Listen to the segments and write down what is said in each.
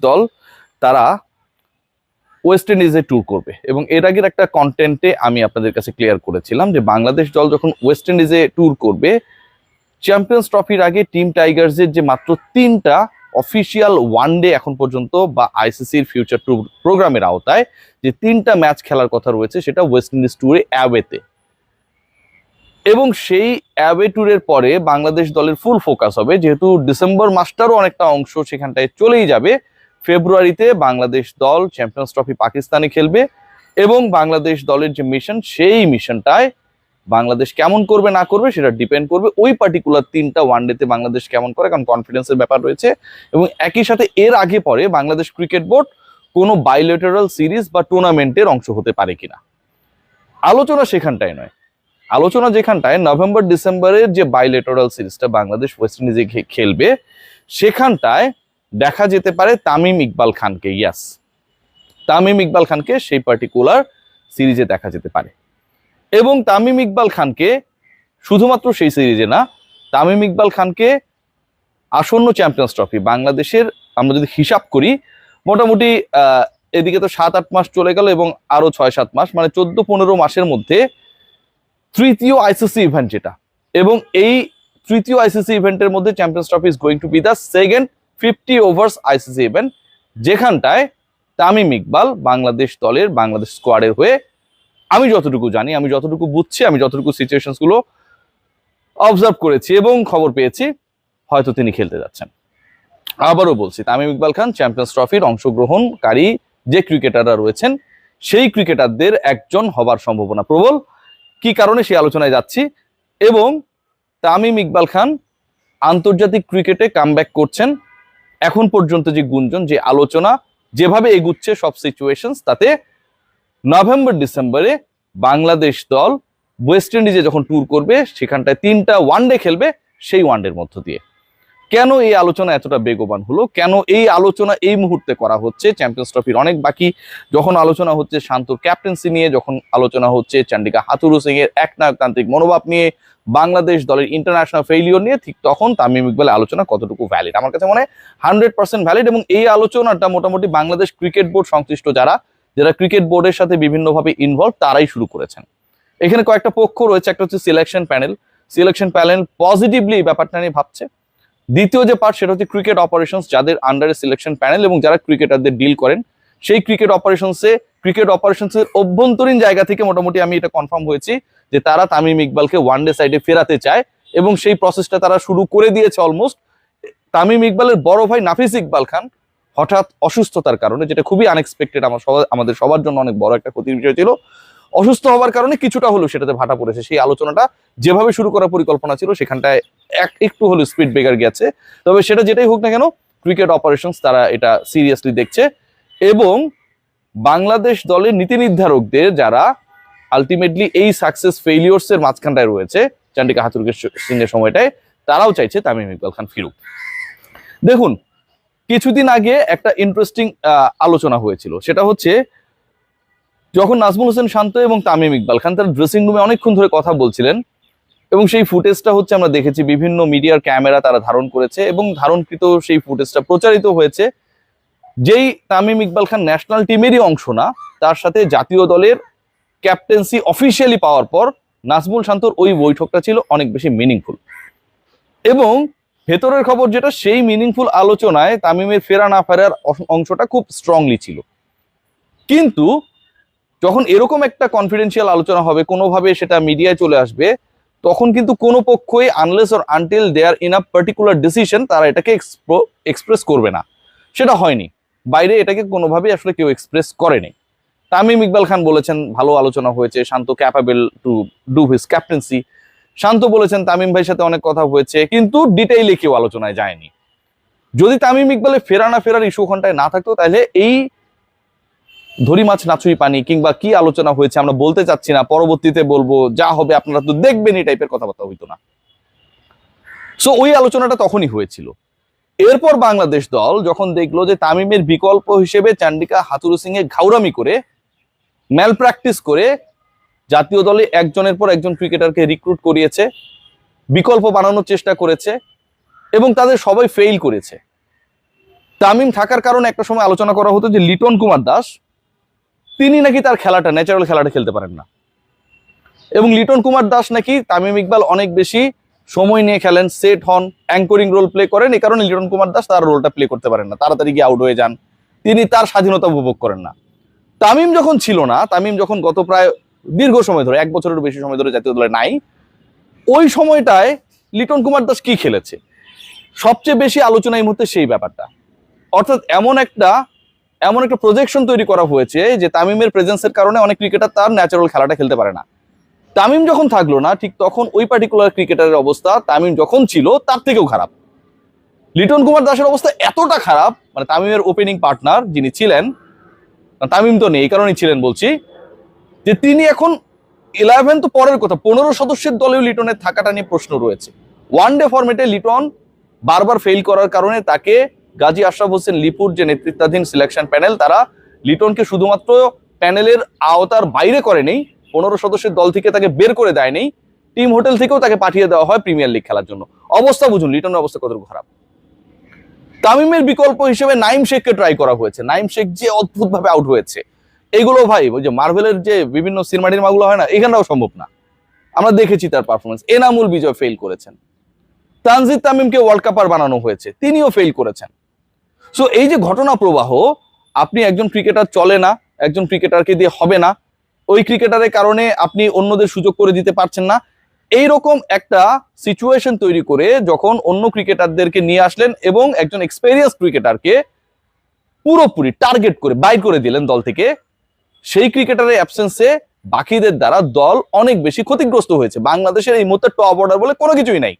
দল তারা West ইন্ডিজে tour করবে, এবং এর আগের একটা কন্টেন্টে আমি আপনাদের কাছে ক্লিয়ার করেছিলাম যে বাংলাদেশ দল যখন ওয়েস্ট ইন্ডিজে ট্যুর করবে, চ্যাম্পিয়ন্স ট্রফির আগে টিম টাইগার্সের যে মাত্র 3টা অফিসিয়াল ওয়ানডে এখন পর্যন্ত বা আইসিসির ফিউচার ট্যুর প্রোগ্রামের আওতায় যে 3টা ম্যাচ খেলার কথা রয়েছে সেটা ওয়েস্ট ইন্ডিজ ট্যুরে অ্যাওয়েতে, এবং সেই অ্যাওয়ে ট্যুরের পরে বাংলাদেশ দলের ফুল ফোকাস হবে, যেহেতু ডিসেম্বর মাসটারও অনেকটা অংশ সেখানটায় চলেই যাবে। ফেব্রুয়ারিতে বাংলাদেশ দল চ্যাম্পিয়ন্স ট্রফি পাকিস্তানে খেলবে, এবং বাংলাদেশ দলের যে মিশন সেই মিশনটায় বাংলাদেশ কেমন করবে না করবে সেটা ডিপেন্ড করবে ওই পার্টিকুলার 3টা ওয়ানডেতে বাংলাদেশ কেমন করে, কারণ কনফিডেন্সের ব্যাপার রয়েছে। এবং একই সাথে এর আগে পরে বাংলাদেশ ক্রিকেট বোর্ড কোনো বাইলেটারাল সিরিজ বা টুর্নামেন্টের অংশ হতে পারে কিনা, আলোচনা সেখানটায় নয়। আলোচনা যেখানটায় নভেম্বর ডিসেম্বরের যে বাইলেটারাল সিরিজটা বাংলাদেশ ওয়েস্ট ইন্ডিজে খেলবে সেখানটায় দেখা যেতে পারে তামিম ইকবাল খানকে, ইয়াস, তামিম ইকবাল খানকে সেই পার্টিকুলার সিরিজে দেখা যেতে পারে। এবং তামিম ইকবাল খানকে শুধুমাত্র সেই সিরিজে না, তামিম ইকবাল খানকে আসন্ন চ্যাম্পিয়ন্স ট্রফি বাংলাদেশের আমরা যদি হিসাব করি মোটামুটি এদিকে তো 7-8 মাস চলে গেল এবং আরো 6-7 মাস, মানে 14-15 মাসের মধ্যে তৃতীয় আইসিসি ইভেন্ট যেটা, এবং এই তৃতীয় আইসিসি ইভেন্টের মধ্যে champions trophy is going to B the second 50 ওভার্স ICC event, যেখানটায় তামিম ইকবাল বাংলাদেশ দলের বাংলাদেশ স্কোয়াডের হয়ে আমি যতটুকু জানি, আমি যতটুকু বুঝছি, আমি যতটুকু সিচুয়েশনস গুলো অবজার্ভ করেছি এবং খবর পেয়েছি, হয়তো তিনি খেলতে যাচ্ছেন। আবারও বলছি, তামিম ইকবাল খান চ্যাম্পিয়ন্স ট্রফির অংশগ্রহণকারী যে ক্রিকেটাররা রয়েছেন সেই ক্রিকেটারদের একজন হবার সম্ভাবনা প্রবল। কি কারণে সেই আলোচনায় যাচ্ছি, এবং তামিম ইকবাল খান আন্তর্জাতিক ক্রিকেটে কামব্যাক করছেন, এখন পর্যন্ত যে গুঞ্জন, যে আলোচনা যেভাবে এগুচ্ছে সব সিচুয়েশনস, তাতে নভেম্বর ডিসেম্বরে বাংলাদেশ দল ওয়েস্ট ইন্ডিজে যখন ট্যুর করবে সেখানটায় 3টা ওয়ানডে খেলবে, সেই ওয়ানডের মধ্য দিয়ে। কেন এই আলোচনা এতটা বেগবান হলো, কেন এই আলোচনা এই মুহূর্তে করা হচ্ছে, চ্যাম্পিয়ন্স ট্রফির অনেক বাকি, যখন আলোচনা হচ্ছে শান্তর ক্যাপ্টেন্সি নিয়ে, যখন আলোচনা হচ্ছে চান্ডিকা হাথুরু সিং এর একনায়কতান্ত্রিক মনোভাব নিয়ে, বাংলাদেশ দলের ইন্টারন্যাশনাল ফেইলিওর নিয়ে, ঠিক তখন তামিম ইকবালের আলোচনা কতটুকু ভ্যালিড, আমার কাছে মনে হয় 100% ভ্যালিড। এবং এই আলোচনাটা মোটামুটি বাংলাদেশ ক্রিকেট বোর্ড সংশ্লিষ্ট যারা ক্রিকেট বোর্ডের সাথে বিভিন্নভাবে ইনভলভ তারাই শুরু করেছেন। এখানে কয়েকটা পক্ষ রয়েছে, একটা হচ্ছে সিলেকশন প্যানেল পজিটিভলি ব্যাপারটা নিয়ে ভাবছে। দ্বিতীয় যে পার্ট সেটা হচ্ছে ক্রিকেট অপারেশনস, যাদের আন্ডারে সিলেকশন প্যানেল এবং যারা ক্রিকেটারদের ডিল করেন, সেই ক্রিকেট অপারেশনসের অভ্যন্তরীণ জায়গা থেকে মোটামুটি আমি এটা কনফার্ম হয়েছি যে তারা তামিম ইকবালকে ওয়ানডে সাইডে ফেরাতে চায়, এবং সেই প্রসেসটা তারা শুরু করে দিয়েছে অলমোস্ট। তামিম ইকবালের বড় ভাই নাফিস ইকবাল খান হঠাৎ অসুস্থতার কারণে, যেটা খুবই আনএক্সপেক্টেড, আমাদের সবার জন্য অনেক বড় একটা ক্ষতির বিষয় ছিল, অসুস্থ হওয়ার কারণে কিছুটা হলেও সেটাতে ভাটা পড়েছে। সেই আলোচনাটা যেভাবে শুরু করার পরিকল্পনা ছিল সেখানটায় একটু হলেও স্পিড ব্রেকার গেছে। তবে সেটা যেটাই হোক না কেন, ক্রিকেট অপারেশনস তারা এটা সিরিয়াসলি দেখছে, এবং বাংলাদেশ দলের নীতি নির্ধারকদের যারা আলটিমেটলি এই সাকসেস ফেইলিওরস এর মাঝখানটায় রয়েছে চান্ডিকা হাথুরু সিং এর সময়টায়, তারাও চাইছে তামিম ইকবাল খান ফিরুক। দেখুন, কিছুদিন আগে একটা ইন্টারেস্টিং আলোচনা হয়েছিল, সেটা হচ্ছে যখন নাজমুল হোসেন শান্ত এবং তামিম ইকবাল খান তার ড্রেসিং রুমে অনেকক্ষণ ধরে কথা বলছিলেন, এবং সেই ফুটেজটা হচ্ছে আমরা দেখেছি, বিভিন্ন মিডিয়ার ক্যামেরা তারা ধারণ করেছে এবং ধারণকৃত সেই ফুটেজটা প্রচারিত হয়েছে। যেই তামিম ইকবাল খান ন্যাশনাল টিমেরই অংশ না, তার সাথে জাতীয় দলের ক্যাপ্টেন্সি অফিসিয়ালি পাওয়ার পর নাজমুল শান্তর ওই বৈঠকটা ছিল অনেক বেশি মিনিংফুল, এবং ভেতরের খবর যেটা, সেই মিনিংফুল আলোচনায় তামিমের ফেরা না ফেরার অংশটা খুব স্ট্রংলি ছিল। কিন্তু যখন এরকম একটা কনফিডেন্সিয়াল আলোচনা হবে, কোনোভাবে সেটা মিডিয়ায় চলে আসবে, তখন কিন্তু কোনো পক্ষই unless or until they are in a particular decision তারা এটাকে এক্সপ্রেস করবে না। সেটা হয়নি, বাইরে এটাকে কোনোভাবেই আসলে কেউ এক্সপ্রেস করেনি। তামিম ইকবাল খান বলেছেন ভালো আলোচনা হয়েছে, Shanto capable to do his captaincy. Shanto বলেছেন তামিম ভাইয়ের সাথে অনেক কথা হয়েছে, কিন্তু ডিটেইলে কেউ আলোচনায় যায়নি। যদি তামিম ইকবালের ফেরা না ফেরার ইস্যু ওখানটায় না থাকতো, তাহলে এই ধরি মাছ নাচুই পানি কিংবা কি আলোচনা হয়েছে আমরা বলতে চাচ্ছি না, পরবর্তীতে বলবো, যা হবে আপনারা তো দেখবেন, এই টাইপের কথাবার্তা হইতো না। সো ওই আলোচনাটা তখনই হয়েছিল। এরপর বাংলাদেশ দল যখন দেখলো যে তামিমের বিকল্প হিসেবে চান্ডিকা হাথুরু সিং এ ঘাউরামি করে, ম্যাল প্র্যাকটিস করে জাতীয় দলে একজনের পর একজন ক্রিকেটারকে রিক্রুট করিয়েছে, বিকল্প বানানোর চেষ্টা করেছে, এবং তাদের সবাই ফেইল করেছে। তামিম থাকার কারণে একটা সময় আলোচনা করা হতো যে লিটন কুমার দাস তিনি নাকি তার খেলাটা, ন্যাচারাল খেলাটা খেলতে পারেন না, এবং লিটন কুমার দাস নাকি তামিম ইকবাল অনেক বেশি সময় নিয়ে খেলেন, সেট হন, অ্যাঙ্করিং রোল প্লে করেন, এই কারণে লিটন কুমার দাস তার রোলটা প্লে করতে পারেন না, তাড়াতাড়ি গিয়ে আউট হয়ে যান, তিনি তার স্বাধীনতা উপভোগ করেন না। তামিম যখন ছিল না, তামিম যখন গত প্রায় দীর্ঘ সময় ধরে, 1 বছরের বেশি সময় ধরে জাতীয় দলে নাই, ওই সময়টায় লিটন কুমার দাস কি খেলেছে সবচেয়ে বেশি আলোচনা এই মুহূর্তে সেই ব্যাপারটা। অর্থাৎ এমন একটা প্রজেকশন তৈরি করা হয়েছে যে তামিমের প্রেজেন্সের কারণে অনেক ক্রিকেটার তার ন্যাচারাল খেলাটা খেলতে পারে না। তামিম যখন থাকলো না, ঠিক তখন ওই পার্টিকুলার ক্রিকেটারের অবস্থা তামিম যখন ছিল তার থেকেও খারাপ। লিটন কুমার দাসের অবস্থা এতটা খারাপ, মানে তামিমের ওপেনিং পার্টনার যিনি ছিলেন, তামিম তো নেই এই কারণেই ছিলেন বলছি, যে তিনি এখন 11 তো পরের কথা, 15 সদস্যের দলেও লিটনের থাকাটা নিয়ে প্রশ্ন রয়েছে। ওয়ানডে ফরম্যাটে লিটন বারবার ফেল করার কারণে তাকে গাজী আশরাফ হোসেন লিপুর যে নেতৃত্বাধীন সিলেকশন প্যানেল, তারা লিটনকে শুধুমাত্র প্যানেলের আওতার বাইরে করেনি, 15 সদস্যের দল থেকে তাকে বের করে দেয়নি, টিম হোটেল থেকেও তাকে পাঠিয়ে দেওয়া হয় প্রিমিয়ার লিগ খেলার জন্য। অবস্থা বুঝুন লিটনের অবস্থা কতটুকু খারাপ। তামিমের বিকল্প হিসেবে নাইম শেখকে ট্রাই করা হয়েছে, নাইম শেখ যে অদ্ভুত ভাবে আউট হয়েছে, এগুলো ভাই ওই যে মার্ভেলের যে বিভিন্ন সিনেমাটির মাগুলো হয় না, এখানেও সম্ভব না, আমরা দেখেছি তার পারফরমেন্স। এনামুল বিজয় ফেল করেছেন, তানজিদ তামিমকে ওয়ার্ল্ড কাপার বানানো হয়েছে, তিনিও ফেল করেছেন। সো এই যে ঘটনা প্রবাহ, আপনি একজন ক্রিকেটার চলে না, একজন ক্রিকেটারকে দিয়ে হবে না, ওই ক্রিকেটারের কারণে আপনি অন্যদের সুযোগ করে দিতে পারছেন না, এইরকম একটা সিচুয়েশন তৈরি করে যখন অন্য ক্রিকেটারদেরকে নিয়ে আসলেন এবং একজন এক্সপেরিয়েন্স ক্রিকেটারকে পুরোপুরি টার্গেট করে বাইর করে দিলেন দল থেকে, সেই ক্রিকেটারের অ্যাবসেন্সে বাকিদের দ্বারা দল অনেক বেশি ক্ষতিগ্রস্ত হয়েছে। বাংলাদেশের এই মুহূর্তে টপ অর্ডার বলে কোনো কিছুই নাই,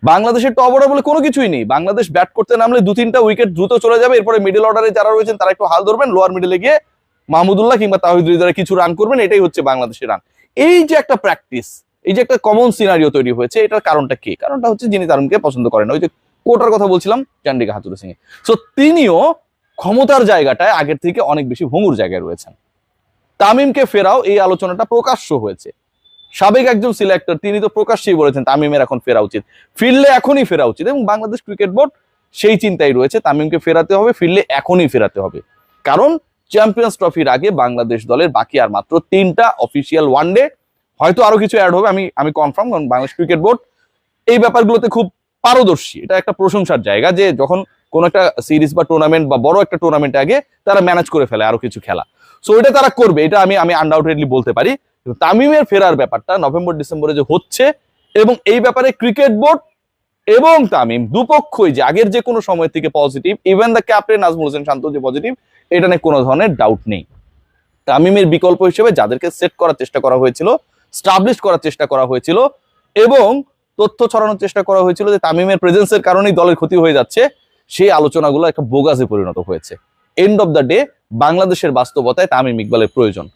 বাংলাদেশের টপ অর্ডার বলে কোনো কিছুই নেই। বাংলাদেশ ব্যাট করতে নামলে 2-3টা উইকেট দ্রুত চলে যাবে, এরপরে মিডল অর্ডারে যারা রয়েছেন তারা একটু হাল ধরবেন, লোয়ার মিডলে গিয়ে মাহমুদুল্লাহ কিংবা তাওহিদ হৃদয়ে কিছু রান করবেন, এটাই হচ্ছে বাংলাদেশের রান। এই যে একটা প্র্যাকটিস, এই যে একটা কমন সিনারিও তৈরি হয়েছে, এটার কারণটা কি? কারণটা হচ্ছে যিনি তামিমকে পছন্দ করেন, ওই যে কোটার কথা বলছিলাম, চন্ডিকা হাথুরুসিংহে সিং। সো তিনিও ক্ষমতার জায়গাটায় আগের থেকে অনেক বেশি ভঙ্গুর জায়গায় রয়েছেন। তামিমকে ফেরাও, এই আলোচনাটা প্রকাশ্য হয়েছে। সাবেক একজন সিলেক্টর তিনি তো প্রকাশ্যেই বলেছেন তামিমের এখন ফেরা উচিত, ফিরলে এখনই ফেরা উচিত, এবং বাংলাদেশ ক্রিকেট বোর্ড সেই চিন্তাই রয়েছে, তামিমকে ফেরাতে হবে, ফিরলে এখনই ফেরাতে হবে। কারণ চ্যাম্পিয়ন্স ট্রফির আগে বাংলাদেশ দলের বাকি আর মাত্র 3টা অফিসিয়াল ওয়ানডে, হয়তো আরো কিছু অ্যাড হবে, আমি কনফার্ম, কারণ বাংলাদেশ ক্রিকেট বোর্ড এই ব্যাপারগুলোতে খুব পারদর্শী। এটা একটা প্রশংসার জায়গা যে যখন কোন একটা সিরিজ বা টুর্নামেন্ট বা বড় একটা টুর্নামেন্ট আগে তারা ম্যানেজ করে ফেলে আরো কিছু খেলা, সো এটা তারা করবে, এটা আমি আনডাউটেডলি বলতে পারি। তামিমের ফেরার ব্যাপারটা নভেম্বর ডিসেম্বরে যে হচ্ছে, এবং এই ব্যাপারে ক্রিকেট বোর্ড এবং তামিম দুপক্ষই যে আগের যে কোনো সময় থেকে positive, even the captain Najmul Hossain Shanto যে পজিটিভ, এটা নিয়ে কোনো ধরনের ডাউট নেই। তামিমের বিকল্প হিসেবে যাদেরকে সেট করার চেষ্টা করা হয়েছিল, স্টাবলিশ করার চেষ্টা করা হয়েছিল, এবং তথ্য ছড়ানোর চেষ্টা করা হয়েছিল যে তামিমের প্রেজেন্সের কারণেই দলের ক্ষতি হয়ে যাচ্ছে, সেই আলোচনাগুলো একটা বোগাসে পরিণত হয়েছে। এন্ড অফ দ্য ডে বাংলাদেশের বাস্তবতায় তামিম ইকবালের প্রয়োজন,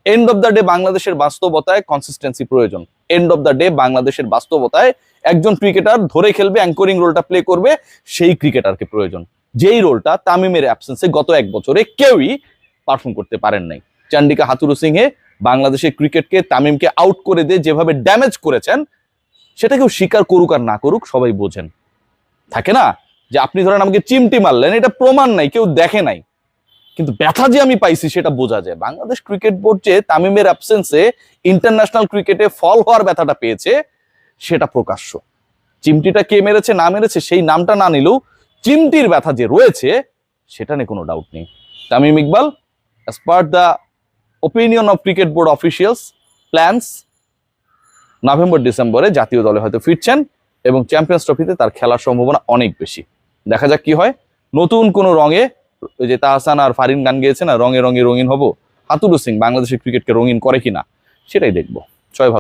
এন্ড অফ দ্য ডে বাংলাদেশের বাস্তবতায় কনসিস্টেন্সি প্রয়োজন, এন্ড অফ দ্য ডে বাংলাদেশের বাস্তবতায় একজন ক্রিকেটার ধরে খেলবে, অ্যাঙ্করিং রোলটা প্লে করবে, সেই ক্রিকেটারকে প্রয়োজন, যেই রোলটা তামিমের অ্যাবসেন্সে গত 1 বছরে কেউই পারফর্ম করতে পারেন নাই। চন্ডিকা হাথুরুসিংহে বাংলাদেশের ক্রিকেটকে তামিমকে আউট করে দিয়ে যেভাবে ড্যামেজ করেছেন, সেটা কেউ স্বীকার করুক আর না করুক সবাই বোঝেন। থাকে না যে আপনি ধরেন আমাকে চিমটি মারলেন, এটা প্রমাণ নাই, কেউ দেখে নাই, কিন্তু ব্যথা যে আমি পাইছি সেটা বোঝা যায়। বাংলাদেশ ক্রিকেট বোর্ড যে তামিমের অ্যাবসেন্সে ইন্টারন্যাশনাল ক্রিকেটে ফল হওয়ার ব্যথাটা পেয়েছে, সেটা প্রকাশ্য। চিমটিটা কে মেরেছে না মেরেছে সেই নামটা না নিলেও চিমটির ব্যথা যে রয়েছে সেটা নিয়ে কোনো ডাউট নেই। Tamim Iqbal, as per the opinion of cricket board officials, plans November ডিসেম্বরে জাতীয় দলে হয়তো ফিরছেন, এবং চ্যাম্পিয়ন্স ট্রফিতে তার খেলার সম্ভাবনা অনেক বেশি। দেখা যাক কি হয়। নতুন কোন রঙে, ওই যে তাহসান আর ফারিন গান গেয়েছে না, রঙে রঙে রঙিন হব, হাথুরু সিং বাংলাদেশের ক্রিকেটকে রঙিন করে কিনা সেটাই দেখবো। সবাই ভালো।